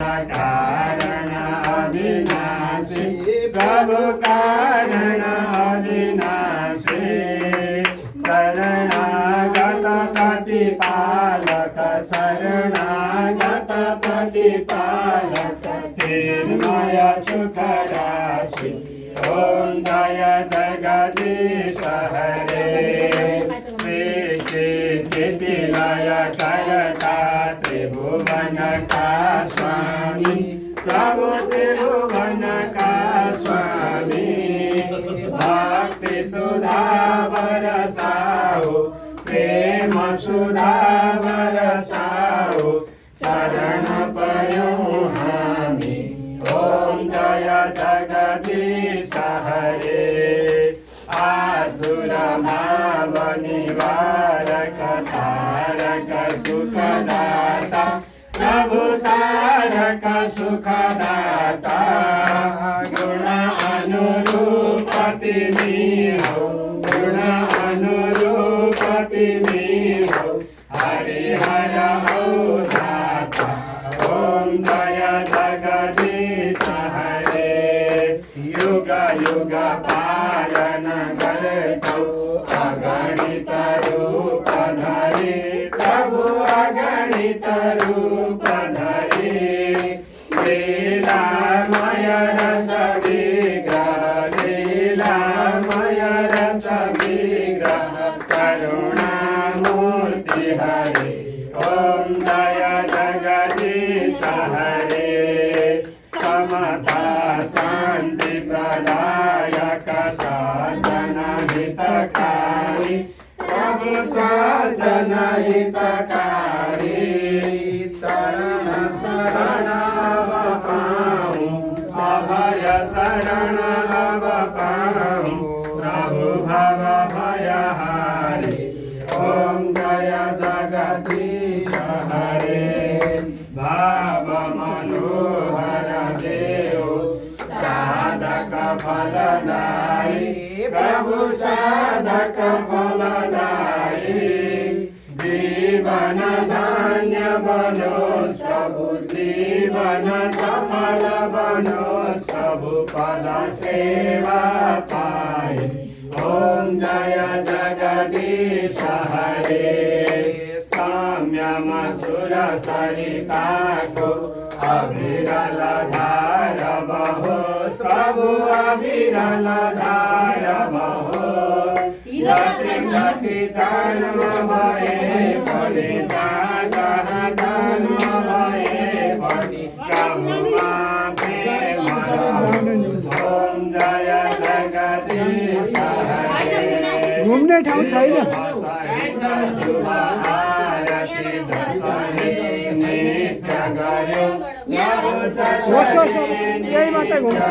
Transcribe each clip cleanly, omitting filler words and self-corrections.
कारण अविनाशी प्रभु कारण अविनाशी शरणागत प्रतिपालक शरणागत प्रतिपालक चिन्मय सुख राशि ओम जय जगदीश हरे सृष्टि स्थिति लय करता त्रिभुवन का स्वामी प्रभु त्रिभुवन का स्वामी भक्ति सुधा बरसाओ प्रेम सुधा बरसाओ शरण पयो हामी ओम जय जगदीश हरे आसुर भाव निवारक तारक सुखदाता प्रभु तारक सुखदाता गुण अनुरूप तिमी हो गुण अनुरूप तिमी हो हरिहर औदाता ओम जय जगदीश हरे युग युग पालन गर्छौ अगणित रूप धरि प्रभु अगणित रूप धरि लीलामय रस विग्रह लीलामय रस विग्रह करुणामूर्ति हरे ओम जय जगदीश हरे समता शांति प्रदायक साधन हितकारी प्रभु साधन हितकारी चरण शरण पाऊँ अभय शरण पाऊँ प्रभु भव भयहारी ओम जय जगदीश हरे भाव मनोहर देव साधक फलदायी प्रभु साधक फलदायी जीवन धन्य बनोस् प्रभु जीवन सफल बनोस् प्रभु पद सेवा पाए ओम जय जगदीश हरे साम्यम सुर सरिताको अविरल धार बहोस् प्रभु अविरल धार बहोस् जति जति जन्म भए पनि जहाँ जन्म भए पनि प्रभुमा प्रेम रहोस् ओम जय जगदीश हरे घुम्ने ठाउँ छैन शुभ आरती जसले नित्य गर्यो यही मात्रै घुम्नु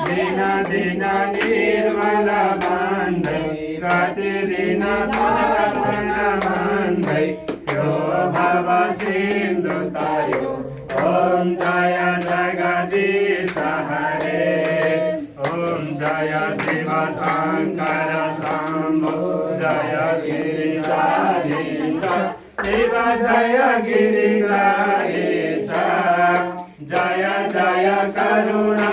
दिन दिन निर्मल बान्दै प्रतिदिन पावन बान्दै यो भव सिन्धु तर्यो ओम जय जगदीश हरे ओम जय शिव शङ्कर शम्भो जय गिरिजाधीश शिव जय गिरिजाधीश जय जय करुणा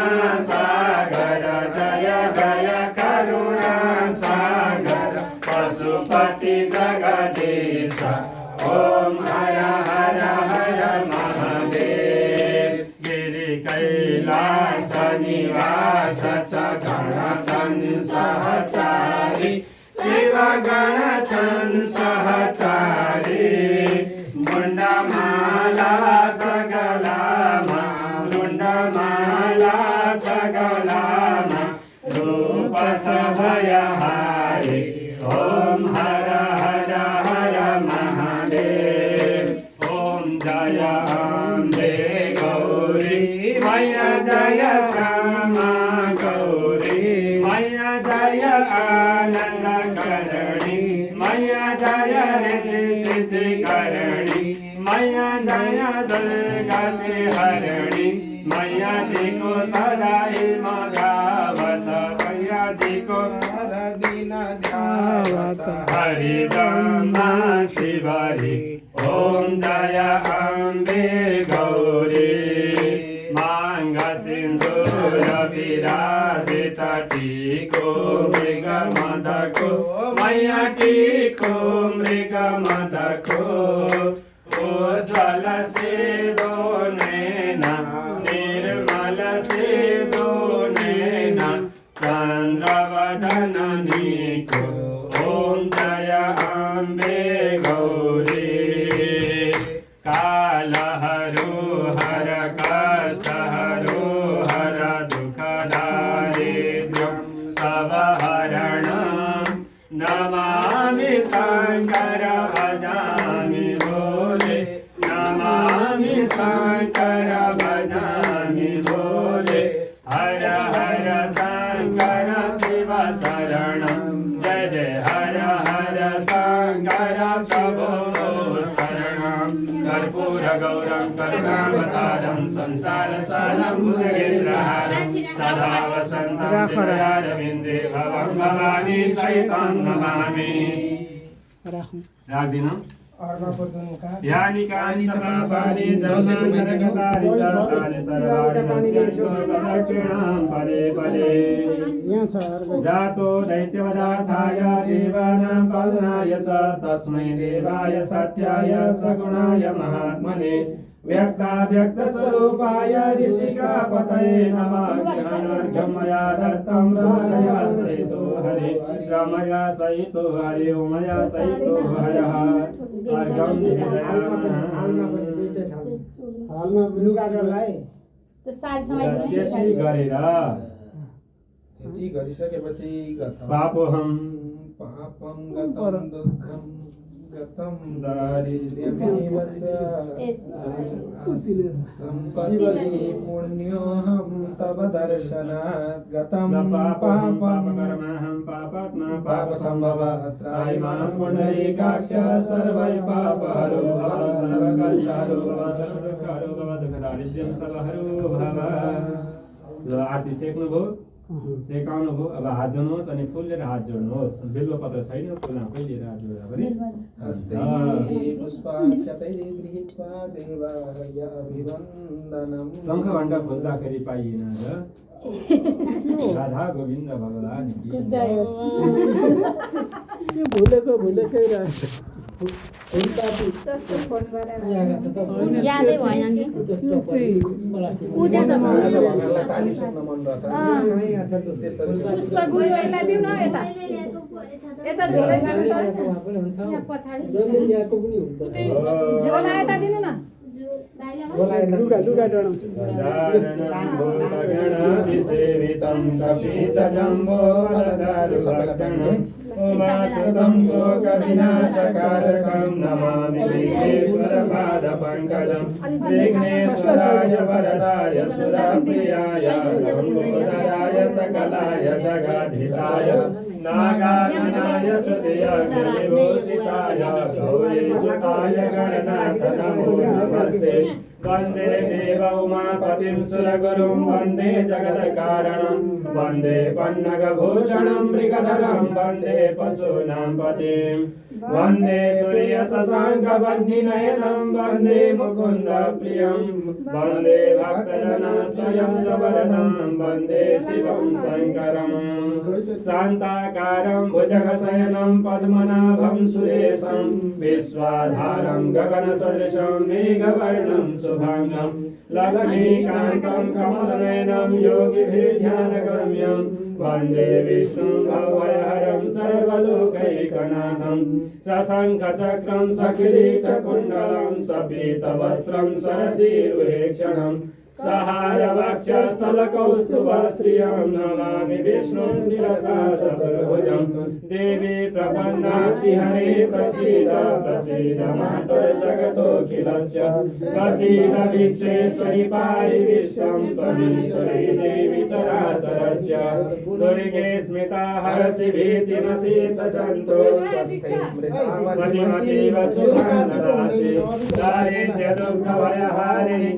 सागर जय जय करुणा सागर पशुपति जगदीश ओम हर हर हर महादेव गिरि कैलास निवास च गण छन् सहचारी शिव गण छन् सहचारी मुण्डमाला जगलामा मुण्डमाला जगलामा रूप छ भयहारी ओम हर हर हर महादेव ओम जय अम्बे गौरी मैया जय श्यामा गौरी मैया जय आनन्द करणी मैया जय रिद्धि सिद्धि करणी मैया जय दुर्गति हरणी मैया जी को सदाई मगावत मैया जी को हर दिन ध्यावत हरि ब्रह्मा शिव हरि ॐ जय अम्बे गौरी माङ्गसिन्धूरविराजित टीको मृगमदको मैया टीको मृगमदको उज्ज्वल सेदो नैना निर्मल सेदो नैना चन्द्रवदन नीको ॐ जय अम्बे गौरी कालहरो हर कष्टहरो हर दुःख दारिद्र्यं सबहरणं नमामि शङ्कर भजामि भोले नमामि शङ्कर भजामि भोले हर हर शङ्कर शिव शरणं जय जय हर हर शङ्कर शम्भो शरणं कर्पूरगौरं करुणावतारं संसारसारं भुजगेन्द्रहारं सदा वसन्तं हृदयारविन्दे भवं भवानी सहितं नमामि राख्दिन यानि कानि च पापानि जन्मान्तरगतानि च तानि सर्वाणि नश्यन्तो पदे पदे यहाँ छ अर्को जातो दैत्यवधार्थाय देवानां पालनाय च तस्मै देवाय सत्याय सगुणाय महात्मने व्यक्ताव्यक्तस्वरूपाय ऋषिकापतये नमः ज्ञानार्घ्यं मया दत्तं रमया सहितो हरि रमया सहितो हरि उमया सहितो हरः अर्घ्यं हालमा लुगाहरूलाई त्यति गरेर यति गरिसकेपछि पापोहं पापं गतं दुःखं गतं दारिद्र्यमेव च सम्पदि पुण्योऽहं तव दर्शनात् गतं पापं पापकर्महं पापात्मा पापसम्भवः त्राहि मां पुण्डरीकाक्ष सर्वैः पापहरो भव सर्वकष्टहरो भव सर्वदुःखहरो भव दुःखदारिद्र्यं सर्वहरो भव ल आरती सेक्नुभयो सेकाउनु भयो अब हात धुनुहोस् अनि फुल लिएर हात जोड्नुहोस् बेलुपत्र छैन फुल आफै लिएर हात जोडेर पनि हस्ते पुष्पाक्षतैः गृहीत्वा देवाय अभिवन्दनं शङ्ख घण्टा फुल्दाखेरि पाइएन र राधा गोविन्द भगवान् की त्यो भुलेकै रहेछ यादै भएन नि त्यो चाहिँ भगवानलाई ताली सुन्न मन रहेछ पुष्प गुरुहरूलाई दिउँ न यता यता झोलै खानु त यहाँ पछाडि झोला यता दिनु न लुगा डढाउँछ गजाननं भूतगणाधिसेवितं कपितजम्बोफलचारुभक्षणम् उमासुतं शोकविनाशकारकं नमामि विघ्नेश्वरपादपङ्कजं विघ्नेश्वराय वरदाय सुरप्रियाय लम्बोदराय सकलाय जगद्धिताय नागाननाय सुधियज्ञविभूषिताय गौरीसुताय गणनाथ नमो नमस्ते वन्दे देव उमापतिं सुरगुरुं वन्दे जगत्कारणं वन्दे पन्नगभूषणं मृगधरं वन्दे पशूनां पतिं वन्दे सूर्यशशाङ्कवह्निनयनं वन्दे मुकुन्दप्रियं वन्दे भक्तजनाश्रयं च वरदं वन्दे शिवं शङ्करम् शान्ताकारं भुजगशयनं पद्मनाभं सुरेशं विश्वाधारं गगनसदृशं मेघवर्णं शुभाङ्गं लक्ष्मीकान्तं कमलनयनं योगिभिर्ध्यानगम्यं वन्दे विष्णुं भवभयहरं सर्वलोकैकनाथं सशङ्खचक्रं सकिरीटकुण्डलं सपीतवस्त्रं सरसीरुहेक्षणं सहारवक्षस्थलकौस्तुभश्रियं नमामि विष्णुं शिरसा चतुर्भुजं देवी प्रपन्नार्तिहरे प्रसीद प्रसीद मातर्जगतोऽखिलस्य प्रसीद विश्वेश्वरि पाहि विश्वं त्वमीश्वरी देवी चराचरस्य दुर्गे स्मिता हरसि भीतिमशेषजन्तो स्वस्थै स्मृता मतिमतीव सुखं ददासि दारिद्र्यदुःखभयहारिणि